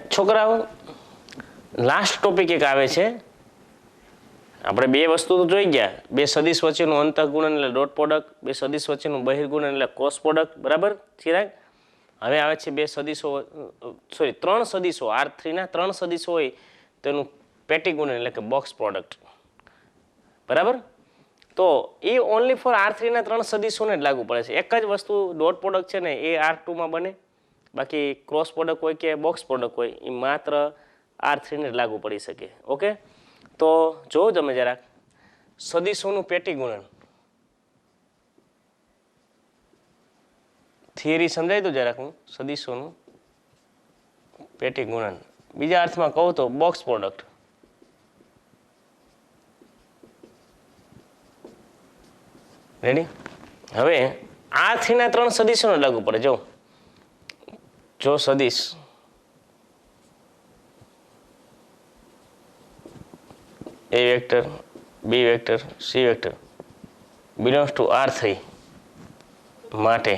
છોકરાઓ last topic એક આવે છે, આપણે બે વસ્તુ તો જોઈ ગયા, બે સદિશ વચ્ચેનું અંતઃગુણન એટલે ડોટ પ્રોડક્ટ, બે સદિશ વચ્ચેનું બહિર્ગુણન એટલે ક્રોસ પ્રોડક્ટ, બરાબર ચિરાગ? હવે આવે છે બે સદિશો, સોરી 3 સદિશો, R3 ના 3 સદિશો હોય તેનું પેટી ગુણન એટલે કે બોક્સ પ્રોડક્ટ, બરાબર? તો એ ઓનલી ફોર R3 ના 3 સદિશોને જ લાગુ પડે છે. એક જ વસ્તુ ડોટ પ્રોડક્ટ છે ને એ R2 માં બને, બાકી ક્રોસ પ્રોડક્ટ હોય કે બોક્સ પ્રોડક્ટ હોય એ માત્ર R3 ને જ લાગુ પડી શકે. ઓકે, તો જો તમે જરાક સદિશોનું પેટી ગુણન થિયરી સમજાય તો જરાક હું. સદિશોનું પેટી ગુણન બીજા અર્થમાં કહું તો બોક્સ પ્રોડક્ટ. રેડી? હવે R3 ના 3 સદિશોને લાગુ પડે. જો સદિશ A vector, B vector, C vector belongs to R3 માટે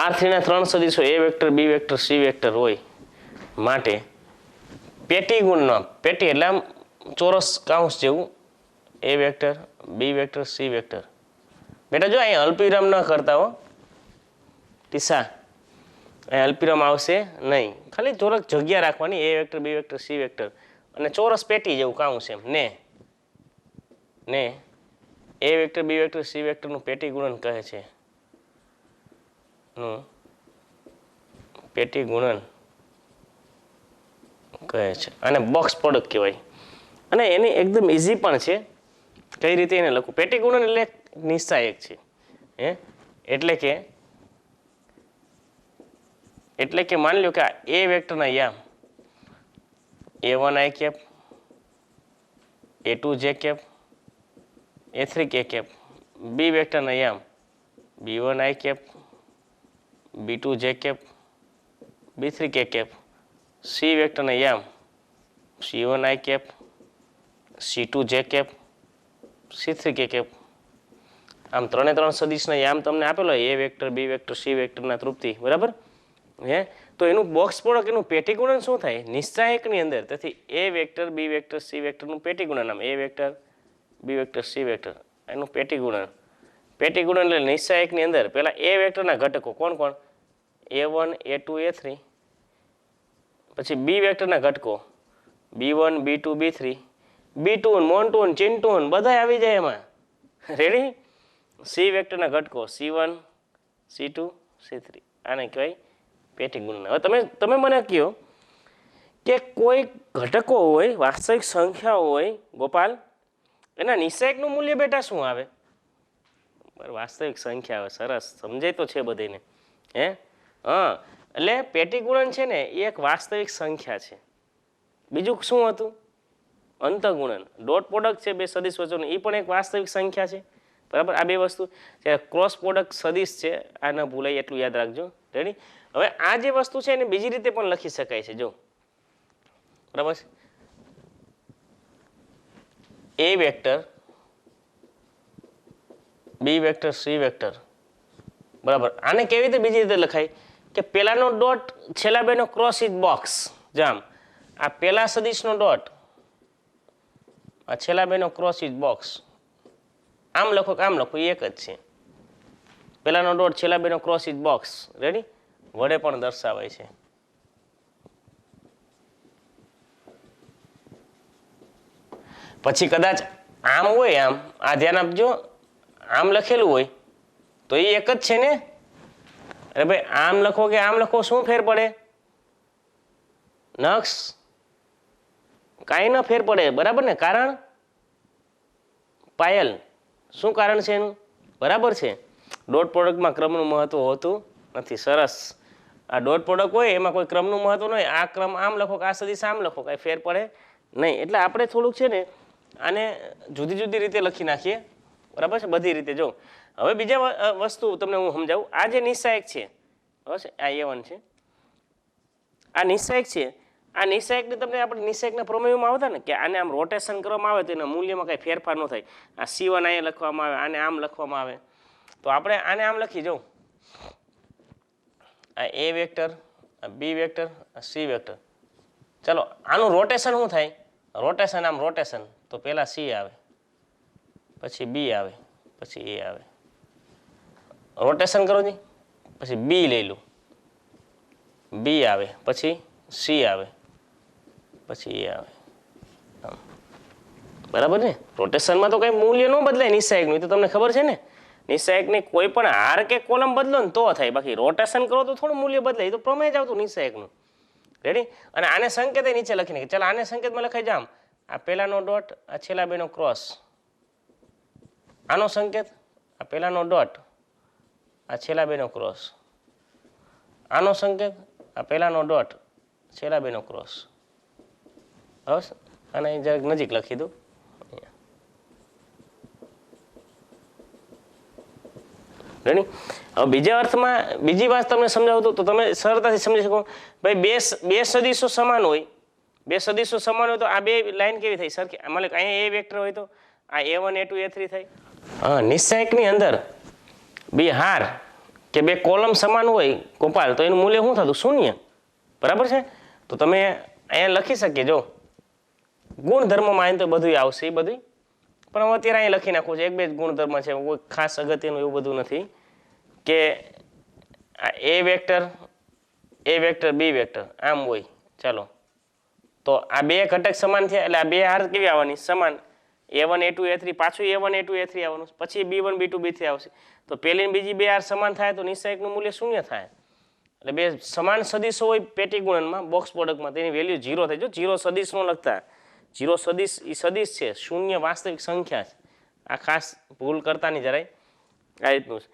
R3 ના 3 સદિશો A vector, B vector, C vector હોય માટે પેટી ગુણન, પેટી એટલે આમ ચોરસ કાઉન્સ જેવું, A vector, B vector, C vector. બેટા જો અહીંયા અલ્પવિરામ ન કરતા હો ટીસા, અહીંયા અલ્પવિરામ આવશે નહીં, ખાલી થોડોક જગ્યા રાખવાની, A vector, B vector, C vector અને ચોરસ પેટી જેવું કાઉન્સ એમ ને A vector, B vector, C વેક્ટરનું પેટી ગુણન કહે છે, નું પેટી ગુણન કહે છે, અને બોક્સ પ્રોડક્ટ કહેવાય. અને એની એકદમ ઇઝી પણ છે. કઈ રીતે એને લખું? પેટી ગુણન એટલે નિશ્ચાયક છે, એટલે કે માની લો કે આ A વેક્ટરના યામ A1 I cap, A2 J cap, A3 K cap, B વેક્ટરના યામ B1 I cap, B2 J cap, B3 K cap, C વેક્ટરના યામ C1 I cap, C2 J cap, C3 K cap. આમ 3 સદિશના યામ તમને આપેલો હોય A vector, B vector, C વેક્ટરના તૃપ્તિ, બરાબર? તો એનું બોક્સ પ્રોડક્ટ, એનું પેટી ગુણન શું થાય? નિશ્ચાયકની અંદર. તેથી A vector, B vector, C વેક્ટરનું પેટી ગુણન, આમ A vector, B vector, C vector એનું પેટી ગુણન. પેટી ગુણન એટલે નિશ્ચાયકની અંદર પહેલા A વેક્ટરના ઘટકો કોણ કોણ? A1, A2, A3, પછી B વેક્ટરના ઘટકો B1, B2, B3, B2, મોન્ટુન, ચિન્ટુન બધા આવી જાય એમાં. રેડી? C વેક્ટરના ઘટકો C1, C2, C3 આને કહેવાય પેટી ગુણન. હવે તમે મને કહો કે કોઈ ઘટકો હોય, વાસ્તવિક સંખ્યાઓ હોય ગોપાલ, એના નિશ્ચાયકનું મૂલ્ય બેટા શું આવે? વાસ્તવિક સંખ્યા આવે, સરસ, સમજાય તો છે બધીને. એટલે પેટી ગુણન છે ને એ એક વાસ્તવિક સંખ્યા છે. બીજું શું હતું? અંતઃગુણન, ડોટ પ્રોડક્ટ છે બે સદિશ વચ્ચેનું, એ પણ એક વાસ્તવિક સંખ્યા છે, બરાબર? આ બે વસ્તુ. ક્રોસ પ્રોડક્ટ સદિશ છે, આ ન ભૂલાય એટલું યાદ રાખજો. રેડી? હવે આ જે વસ્તુ છે એને બીજી રીતે પણ લખી શકાય છે. જો બરાબર છે, A vector, B vector, C vector, બરાબર? આને કેવી રીતે બીજી રીતે લખાય કે પેલાનો ડોટ છેલ્લા બેનો ક્રોસ ઇઝ બોક્સ. જામ આ પેલા સદિશનો ડોટ, આ છેલ્લા બેનો ક્રોસ ઇઝ બોક્સ. આમ લખો કે આમ લખો, એક જ છે. પેલાનો ડોટ છેલ્લા બેનો ક્રોસ ઇઝ બોક્સ. રેડી? વડે પણ દર્શાવાય છે. પછી કદાચ આમ હોય, આમ આ ધ્યાન આપજો, આમ લખેલું હોય તો એ એક જ છે ને? અરે ભાઈ આમ લખો કે આમ લખો, શું ફેર પડે? નક્ષ કાંઈ ન ફેર પડે, બરાબર ને? કારણ પાયલ, શું કારણ છે એનું? બરાબર છે, ડોટ પ્રોડક્ટમાં ક્રમનું મહત્વ હોતું નથી. સરસ. આ ડોટ પ્રોડક્ટ હોય એમાં કોઈ ક્રમનું મહત્વ ન હોય. આ ક્રમ આમ લખો કે આ સદિશ આમ લખો, કાંઈ ફેર પડે નહીં. એટલે આપણે થોડુંક છે ને આને જુદી જુદી રીતે લખી નાખીએ, બરાબર છે? બધી રીતે. જો હવે બીજા વસ્તુ તમને હું સમજાવું. આ જે નિશ્ચાયક છે, બરાબર છે, આ A1 છે, આ નિશ્ચાયક છે. આ નિશ્ચાયકને તમને આપણે નિશ્ચાયકના પ્રમેયમાં આવતા ને કે આને આમ રોટેશન કરવામાં આવે તો એના મૂલ્યમાં કાંઈ ફેરફાર ન થાય. આ C1 અહીંયા લખવામાં આવે, આને આમ લખવામાં આવે, તો આપણે આને આમ લખી. જો આ A વેક્ટર આ બી વેક્ટર, આ સી વેક્ટર. ચાલો આનું રોટેશન શું થાય? રોટેશન આમ રોટેશન તો પહેલાં સી આવે, પછી બી આવે, પછી એ આવે. રોટેશન કરો જી, પછી બી લઈ લો, બી આવે, પછી સી આવે, પછી એ આવે. બરાબર ને? રોટેશનમાં તો કંઈ મૂલ્ય ન બદલાય નિશ્ચાયકનું, તો તમને ખબર છે ને. નિશ્ચાયકની કોઈ પણ હાર કે કોલમ બદલો ને તો થાય, બાકી રોટેશન કરો તો થોડું મૂલ્ય બદલાય. તો પ્રમેય જ આવતું નિશ્ચાયકનું. રેડી? અને આને સંકેત નીચે લખી નાખી. ચાલો આને સંકેતમાં લખાઈ જામ. આ પહેલાનો ડોટ, આ છેલ્લા બેનો ક્રોસ. આનો સંકેત, આ પહેલાનો ડોટ, આ છેલ્લા બેનો ક્રોસ. આનો સંકેત, આ પહેલાનો ડોટ, છેલ્લા બેનો ક્રોસ. બસ આને જરાક નજીક લખી દઉં. રેડી? હવે બીજા અર્થમાં બીજી વાત તમને સમજાવું તો તમે સરળતાથી સમજી શકો. ભાઈ બે સદીશો સમાન હોય, બે સદીશો સમાન હોય તો આ બે લાઈન કેવી થઈ સરખી? મતલબ અહીંયા એ વેક્ટર હોય તો આ A1 A2 A3 થાય. હા, નિશ્ચાયકની અંદર બે હાર કે બે કોલમ સમાન હોય ગોપાલ, તો એનું મૂલ્ય શું થતું? શૂન્ય. બરાબર છે? તો તમે અહીંયા લખી શકીએ, જો ગુણધર્મમાં આવીને તો બધું આવશે એ બધું, પણ હું અત્યારે અહીં લખી નાખું છું. એક બે જ ગુણધર્મ છે, કોઈ ખાસ અગત્યનું એવું બધું નથી. કે આ એ વેક્ટર બી વેક્ટર આમ હોય. ચાલો તો આ બે ઘટક સમાન થયા એટલે આ બે હાર કેવી આવવાની? સમાન. A1 A2 A3, પાછું A1 A2 A3 આવવાનું, પછી B1 B2 B3 આવશે. તો પહેલી ને બીજી બે હાર સમાન થાય તો નિશ્ચાયકનું મૂલ્ય શૂન્ય થાય. એટલે બે સમાન સદીશો હોય પેટી ગુણનમાં, બોક્સ પ્રોડક્ટમાં, તેની વેલ્યુ 0 થાય. જો 0 સદીશ નો લખતા, 0 સદીશ એ સદીશ છે, શૂન્ય વાસ્તવિક સંખ્યા છે. આ ખાસ ભૂલ કરતા નહીં જરાય. આ રીતનું છે.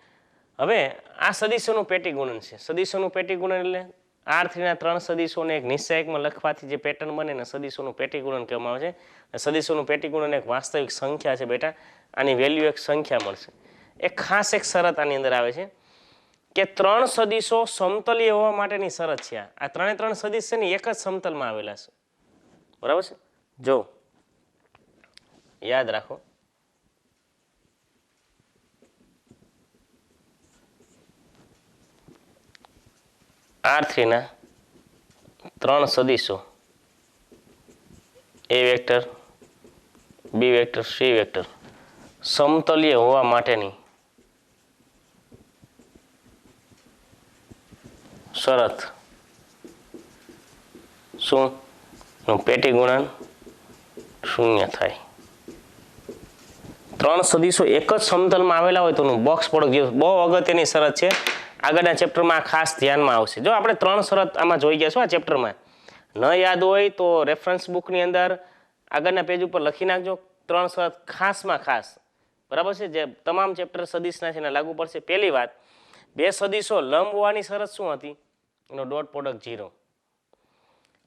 હવે આ સદીશોનું પેટી ગુણન છે. સદીશોનું પેટી ગુણન એટલે R3ના 3 સદીશોને એક નિશ્ચાયકમાં લખવાથી જે પેટર્ન બને ને સદીશોનું પેટી ગુણન કહેવામાં આવે છે. સદીશોનું પેટી ગુણન એક વાસ્તવિક સંખ્યા છે બેટા. આની વેલ્યુ એક સંખ્યા મળશે. એક ખાસ એક શરત આની અંદર આવે છે કે 3 સદીશો સમતલીય હોવા માટેની શરત છે. આ ત્રણે 3 સદીશ છે ને એક જ સમતલમાં આવેલા છે. બરાબર છે? જો યાદ રાખો, R3ના 3 સદીશો A vector, B vector, C vector સમતલીય હોવા માટેની શરત શું? પેટી ગુણન શૂન્ય થાય. 3 સદીશો એક જ સમતલમાં આવેલા હોય તો બોક્સ પ્રોડક્ટ બહુ અગત્યની શરત છે. આગળના ચેપ્ટરમાં આ ખાસ ધ્યાનમાં આવશે. જો આપણે 3 શરત આમાં જોઈ ગયા છો આ ચેપ્ટરમાં. ન યાદ હોય તો રેફરન્સ બુકની અંદર આગળના પેજ ઉપર લખી નાખજો. 3 શરત ખાસમાં ખાસ. બરાબર છે? જે તમામ ચેપ્ટર સદીશના છે એને લાગુ પડશે. પહેલી વાત, બે સદીશો લંબ હોવાની શરત શું હતી? એનો ડોટ પ્રોડક્ટ 0.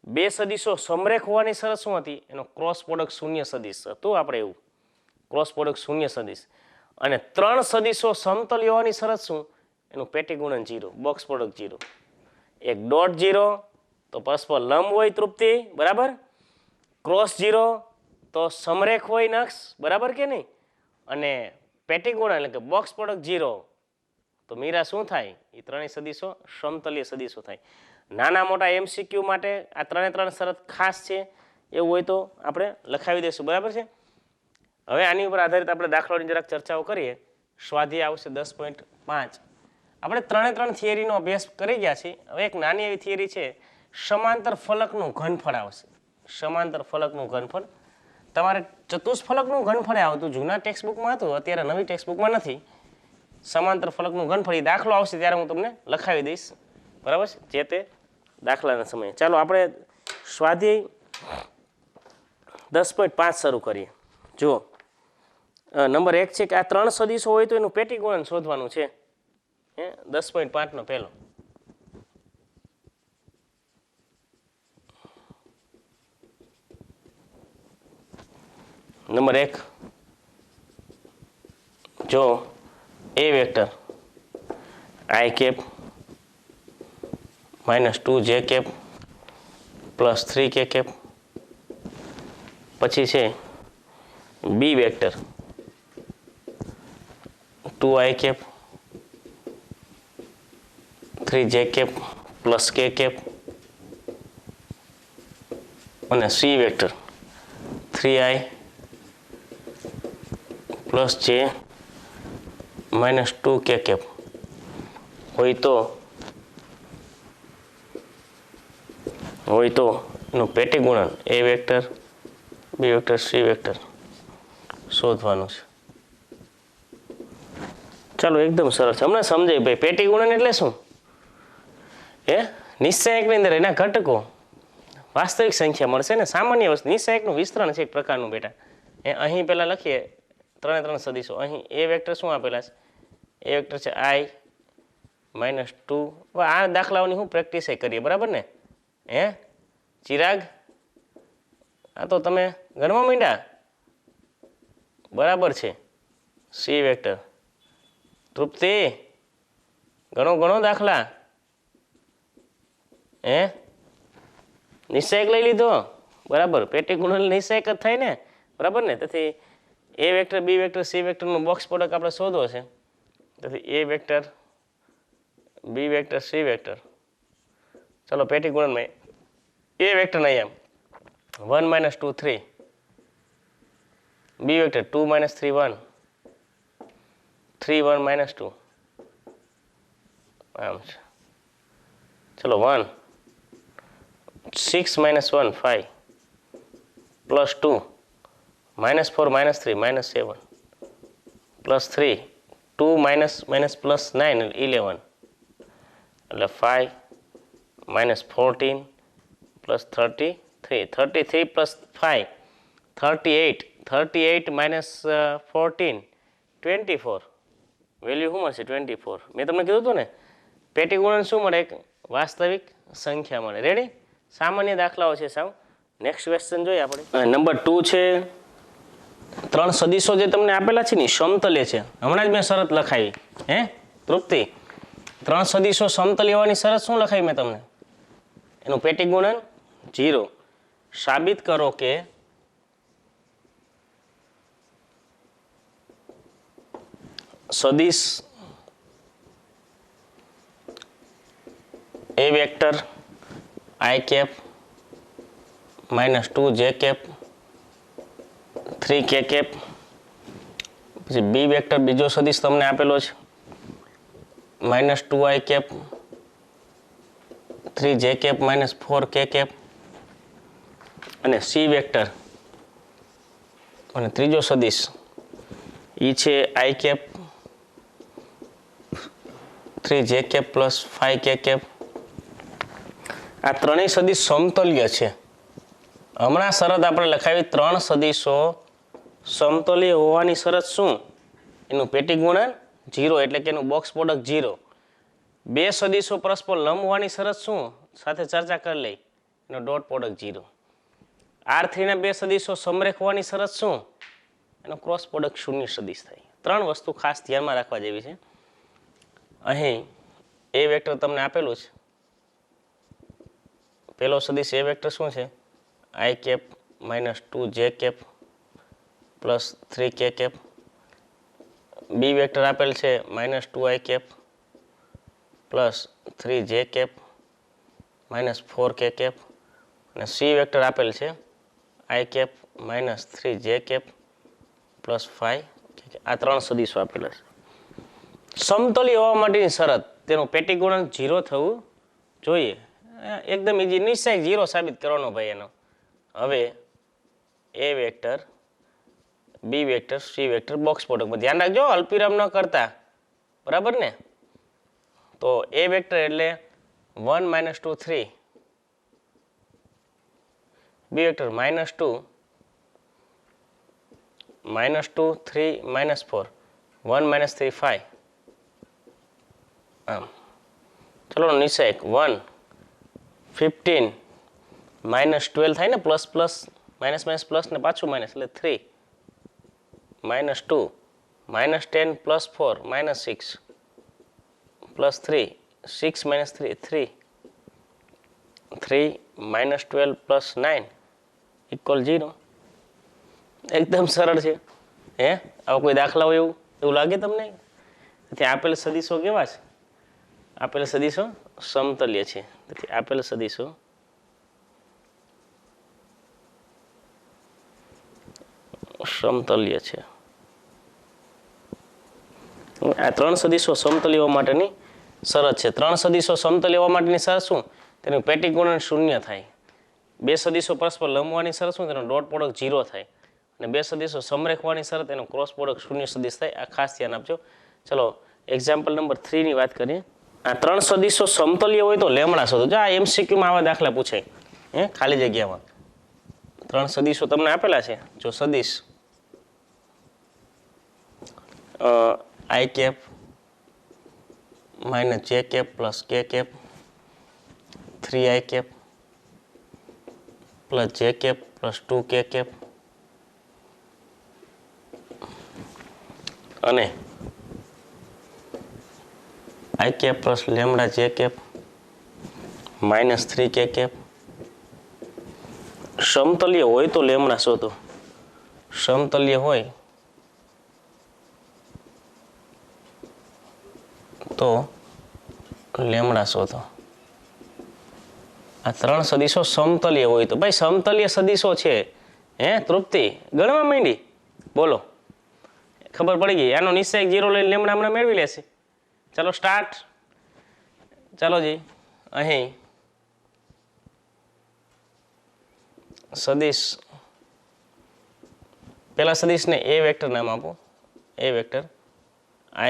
બે સદીશો સમરેખ હોવાની શરત શું હતી? એનો ક્રોસ પ્રોડક્ટ શૂન્ય સદીશ હતું. આપણે એવું ક્રોસ પ્રોડક્ટ શૂન્ય સદીશ. અને 3 સદીશો સમતલીય હોવાની શરત શું? એનું પેટી ગુણન 0, બોક્સ પ્રોડક્ટ 0. એક ડોટ 0 તો પરસ્પર લંબ હોય તૃપ્તિ, બરાબર. ક્રોસ 0 તો સમરેખ હોય નક્ષ, બરાબર કે નહીં? અને પેટી ગુણન એટલે કે બોક્સ પ્રોડક્ટ 0 તો મીરા શું થાય? એ ત્રણેય સદીશો સમતલીય સદીશો થાય. નાના મોટા MCQ માટે આ 3 શરત ખાસ છે. એવું હોય તો આપણે લખાવી દઈશું. બરાબર છે? હવે આની ઉપર આધારિત આપણે દાખલાની જરાક ચર્ચાઓ કરીએ. સ્વાધ્યાય આવશે 10.5. આપણે 3 થિયરીનો અભ્યાસ કરી ગયા છીએ. હવે એક નાની એવી થિયરી છે, સમાંતર ફલકનું ઘનફળ આવશે. સમાંતર ફલકનું ઘનફળ તમારે ચતુષ્ફલકનું ઘનફળ આવતું, જૂના ટેક્સ્ટબુકમાં હતું, અત્યારે નવી ટેક્સ્ટબુકમાં નથી. સમાંતર ફલકનું ઘનફળ એ દાખલો આવશે ત્યારે હું તમને લખાવી દઈશ. બરાબર છે? જે તે દાખલાના સમયે. ચાલો આપણે સ્વાધ્યાય 10.5 શરૂ કરીએ. જુઓ, નંબર 1 છે કે આ 3 સદીશો હોય તો એનું પેટી ગુણન શોધવાનું છે. 10.5 નો પહેલો. નંબર 1, જો A vector I cap -2J cap +3K cap, પછી છે B vector 2I cap 3J cap +K cap અને C vector 3i plus j minus 2k cap હોય તો એનું પેટી ગુણન A vector B vector C vector શોધવાનું છે. ચાલો એકદમ સરસ છે. હમણાં સમજાય ભાઈ પેટી ગુણન એટલે શું? નિશ્ચાયકની અંદર એના ઘટકો વાસ્તવિક સંખ્યા મળશે ને સામાન્ય વસ્તુ. નિશ્ચાયકનું વિસ્તરણ છે એક પ્રકારનું બેટા. અહીં પહેલાં લખીએ 3 3 સદીશો. અહીં એ વેક્ટર શું આપેલા છે? એ વેક્ટર છે i -2. આ દાખલાઓની હું પ્રેક્ટિસ કરીએ બરાબર ને? ચિરાગ, આ તો તમે ગણવા માંડ્યા બરાબર છે. સી વેક્ટર તૃપ્તિ ઘણો દાખલા નિશ્ચયક લઈ લીધો બરાબર. પેટી ગુણન નિશ્ચયક જ થાય ને બરાબર ને? તેથી એ વેક્ટર બી વેક્ટર સી વેક્ટરનું બોક્સ પ્રોડક્ટ આપણે શોધવો છે. તેથી એ vector B vector C vector. ચલો પેટી ગુણનમાં એ વેક્ટર નહીં 1 - 2 3, બી વેક્ટર 2 - 3 1, 3 1 - 2 આમ છે. ચલો 1 6 - 1 5 +2 -4 -3 -7 +3 2 +9 11 એટલે 5 -14 +33 33 + 5 38 38 -14 24 વેલ્યુ શું મળશે? 24. મેં તમને કીધું હતું ને પેટી ગુણન શું મળે? એક વાસ્તવિક સંખ્યા મળે. રેડી? સામાન્ય દાખલાઓ છે સાવ. નેક્સ્ટ ક્વેશ્ચન જોઈએ આપણે. નંબર 2 છે 3 સદીશો જે તમને આપેલા છે ને સમતલ્ય છે. હમણાં જ મેં શરત લખાવી તૃપ્તિ. 3 સદીશો સમતલ્ય હોવાની શરત શું લખાવી મેં તમને? એનું પેટી ગુણન 0. સાબિત કરો કે સદિશ A vector i cap -2j cap 3k cap. પછી બી વેક્ટર બીજો સદિશ તમને આપેલો છે -2i cap 3j cap -4k cap. અને સી વેક્ટર અને ત્રીજો સદિશ એ છે i cap 3j cap +5k cap. આ ત્રણેય સદિશ સમતલ્ય છે. હમણાં શરત આપણે લખાવી 3 સદિશો સમતલ્ય હોવાની શરત શું? એનું પેટી ગુણન 0 એટલે કે એનું બોક્સ પ્રોડક્ટ 0. 2 સદિશો પરસ્પર લંબ હોવાની શરત શું? સાથે ચર્ચા કરી લઈ. એનો ડોટ પ્રોડક્ટ 0. R3 ના 2 સદિશો સમરેખ હોવાની શરત શું? એનો ક્રોસ પ્રોડક્ટ 0 સદિશ થાય. 3 વસ્તુ ખાસ ધ્યાનમાં રાખવા જેવી છે. અહીં એ વેક્ટર તમને આપેલું છે. પહેલો સદિશ એ વેક્ટર શું છે? i cap -2j cap +3k cap. B vector આપેલ છે -2i cap +3j cap -4k cap. અને સી વેક્ટર આપેલ છે i cap -3j cap +5k. આ 3 સદિશો આપેલા છે. સમતલી હોવા માટેની શરત તેનું પેટી ગુણન 0 થવું જોઈએ. એકદમ ઈજી. નિશ્ચય 0 સાબિત કરવાનો ભાઈ એનો. હવે એ vector B vector C vector box પ્રોડક્ટમાં ધ્યાન રાખજો અલ્પવિરામ ન કરતા બરાબર ને? તો એ વેક્ટર એટલે 1 - 2 3, બી વેક્ટર -2 3 -4 1 - 3 5. આમ ચલો નિશ્ચયક 1 15 -12 થાય ને plus plus minus minus plus ને પાછું માઇનસ એટલે 3 -2 -10 +4 -6 +3 6 - 3 3 3 -12 +9 = 0. એકદમ સરળ છે. આવો કોઈ દાખલા હોય એવું લાગે તમને? ત્યાં આપેલ સદિશો કેવા છે? આપેલ સદિશો સમતલ્ય છે. તેથી આપેલ સદિશો સમતલ્ય છે. આ 3 સદીશો સમતલ્ય હોવા માટેની શરત છે. 3 સદીશો સમતલ્ય હોવા માટેની શરત શું? તેનું પેટી ગુણન 0 થાય. 2 સદીશો પરસ્પર લંબ હોવાની શરત શું? તેનો ડોટ પ્રોડક્ટ 0 થાય. અને 2 સદીશો સમરેખ હોવાની શરત એનો ક્રોસ પ્રોડક્ટ 0 સદીશ થાય. આ ખાસ ધ્યાન આપજો. ચલો એક્ઝામ્પલ નંબર 3 ની વાત કરીએ. આ 3 સદીશો સમતલ્ય હોય તો લેમડા શોધો. જો આ MCQ માં આવા દાખલા પૂછાય ખાલી જગ્યામાં. 3 સદીશો તમને આપેલા છે. જો સદીશ I cap minus J cap plus K cap 3I cap plus J cap plus 2K cap અને I cap plus lambda J cap minus 3K cap. સમતલ્ય હોય તો લેમડા શોધો. સમતલ્ય હોય તો લેમડા શોધો. આ 3 સદીશો સમતલ્ય હોય તો ભાઈ સમતલ્ય સદીશો છે. તૃપ્તિ ગણવા માંડી. બોલો ખબર પડી ગઈ. આનો નિશ્ચય 0 લઈને લેમડા હમણાં મેળવી લેશે. ચાલો સ્ટાર્ટ. ચાલો જી અહીં સદીશ પહેલા સદીશને A વેક્ટર નામ આપો. A vector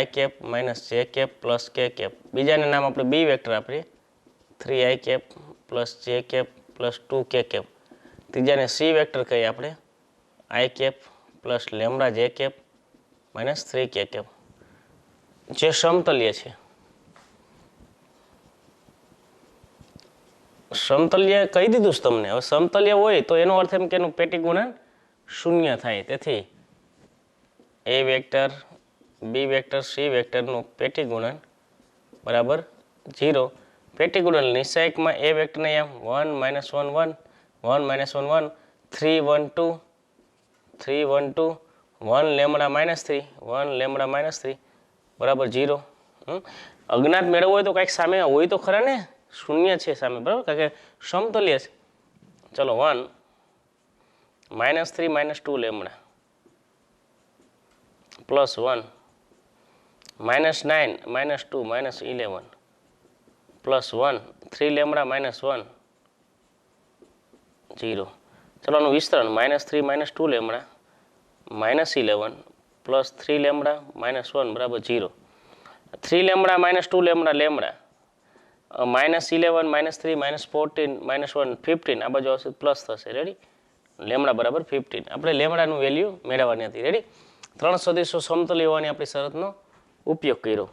I cap minus J cap plus K cap. બીજાને નામ આપણે B વેક્ટર આપીએ 3I cap plus J cap plus 2K cap. ત્રીજાને C વેક્ટર કહીએ આપણે I cap plus lambda J cap minus 3K cap. જે સમતલ્ય છે. સમતલ્ય કહી દીધું છે તમને. હવે સમતલ્ય હોય તો એનો અર્થ એમ કે એનું પેટી ગુણન 0 થાય. તેથી A vector B vector C વેક્ટરનું પેટી ગુણન બરાબર 0. પેટી ગુણન નિશ્ચયકમાં A વેક્ટરને એમ 1 minus 1 1 1 minus 1 1 3 1 2 3 1 2 1 lambda minus 3 1 lambda minus 3 બરાબર 0. અજ્ઞાત મેળવવો હોય તો કંઈક સામે હોય તો ખરા ને. 0 છે સામે બરાબર કારણ કે સમતલ્ય છે. ચલો 1 minus 3 minus 2 lambda plus 1 minus 9 minus 2 minus 11 plus 1 3 lambda minus 1 0. ચલો આનું વિસ્તરણ minus 3 minus 2 lambda minus 11 plus 3 lambda minus 1 બરાબર 0. 3 lambda minus 2 lambda lambda minus 11 minus 3 minus 14 minus 1 15 આ બાજુ આવશે પ્લસ થશે. રેડી. લેમડા બરાબર 15. આપણે લેમડાનું વેલ્યુ મેળવવાની હતી. રેડી. 3 સદીશો સમતલ્ય હોવાની આપણી શરતનો ઉપયોગ કર્યો.